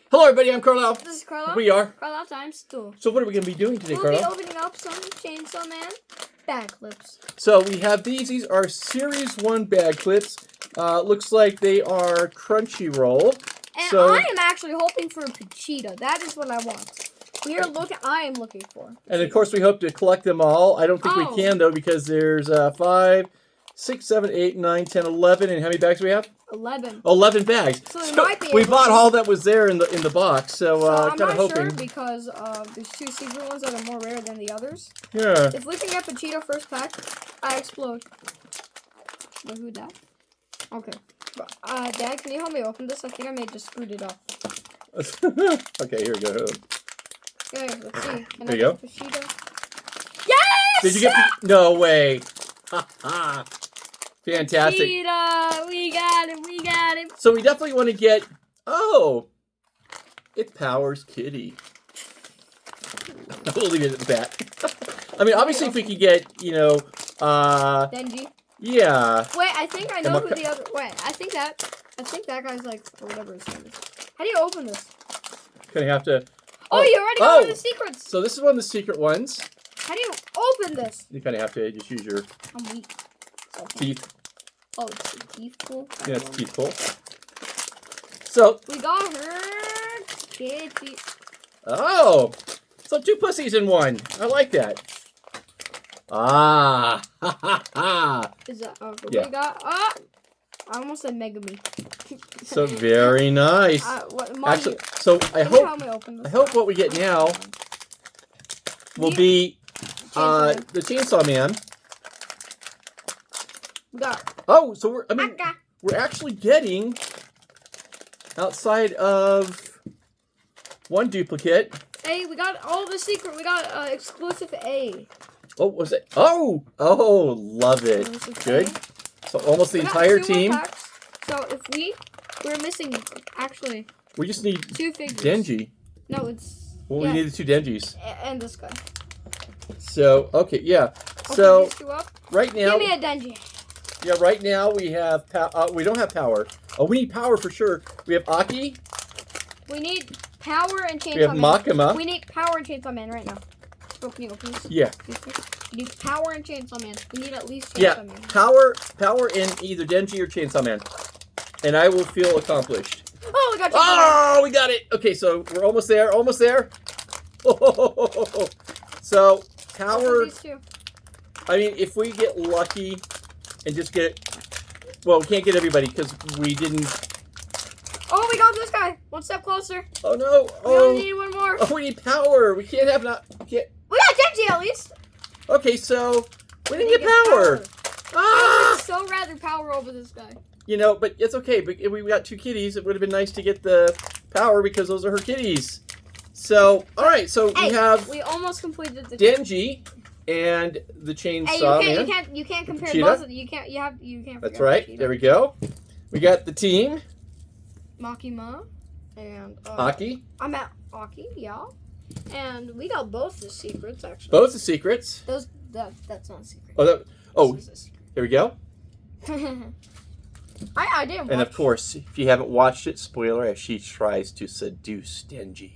Hello, everybody. I'm Carlisle. This is Carlisle. We are. Carlisle times 2. So what are we going to be doing today, We'll Carlisle? be opening up some Chainsaw Man bag clips. So we have these. These are Series 1 bag clips. Looks like they are Crunchyroll. And so, I am actually hoping for a Pachita. That is what I want. I am looking for. And of course, we hope to collect them all. I don't think we can, though, because there's 5, 6, 7, 8, 9, 10, 11. And how many bags do we have? 11. 11 bags. So might be we bought all that was there in the box. So, I'm kind of not hoping. sure because there's 2 secret ones that are more rare than the others. Yeah. If we can get Pachita first pack, I explode. Wait, who that? Okay. Dad, can you help me open this? I think I may have just screwed it up. Okay, here we go. Okay, let's see. Can There you go. Pachita? Yes! Did you get? No way. Ha ha. Fantastic. Pachita! We got it. We got it. So we definitely want to get. Oh, it's Powers Kitty. We'll leave it at that. I mean, obviously, if we could get, Denji. Yeah. Wait, I think I know who the other. Wait, I think that guy's like, or whatever his name is. How do you open this? Gonna have to. Oh, you already got one of the secrets. So this is one of the secret ones. How do you open this? You kind of have to just use your I'm weak. teeth. Oh, it's the teeth pull. Yeah, it's teeth pull. So. We got her kitty. Oh, so 2 pussies in one. I like that. Ah, ha ha ha. Is that okay? Yeah. We got. I almost said Megami. So very nice. Actually, so I hope what we get now will be the Chainsaw Man. We got. Oh, so we're actually getting outside of one duplicate. Hey, we got all the secret. We got exclusive A. Oh, was it? Oh, love it. Good. So almost the entire team. So if we're missing actually. We just need 2 figures. Denji. No, it's. Well, we need the 2 Denjis. And this guy. So okay, yeah. So these 2 up. Right now. Give me a Denji. Yeah, right now we have we don't have power. Oh, we need power for sure. We have Aki. We need power and Chainsaw Man. We have Makima. We need power and Chainsaw Man right now. Oh, can you open this? Yeah. We need power and Chainsaw Man. We need at least Chainsaw Man. Power in either Denji or Chainsaw Man. And I will feel accomplished. Oh, we got Chainsaw Man. We got it. Okay, so we're almost there. Almost there. So, power. I mean, if we get lucky and just get. Well, we can't get everybody because we didn't. Oh, we got this guy. 1 step closer. Oh, no. We only need 1 more. Oh, we need power. We can't have We got Denji at least. Okay, so we didn't get power. I would so rather power over this guy. But it's okay. But if we got 2 kitties, it would have been nice to get the power because those are her kitties. So, all right. So we almost completed the Denji and the Chainsaw Man. You can't compare both of them. You can't. That's right. Pachita. There we go. We got the team. Makima and Aki. I'm at Aki, yeah. And we got both the secrets actually. Both the secrets. That's not a secret. Here we go. I didn't watch. And of course, if you haven't watched it, spoiler, as she tries to seduce Denji.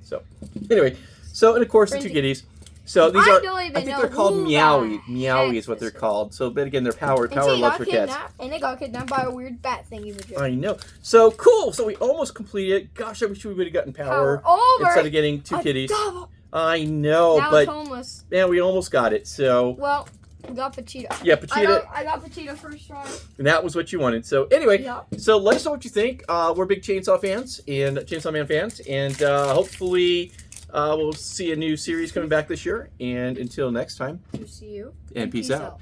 So, anyway, and of course the 2 kitties. So these are, I think they're called Meowie. Meowie is what they're called. So, but again, they're power loves for cats. And they got kidnapped by a weird bat thingy. I know. So cool. So we almost completed. Gosh, I wish we would have gotten power instead of getting 2 kitties. I know, but homeless. Man, we almost got it. So we got Pachita. Yeah, Pachita. I got Pachita first try. And that was what you wanted. So anyway, so let us know what you think. We're big Chainsaw fans and Chainsaw Man fans, and hopefully we'll see a new series coming back this year. And until next time, See you. And peace out.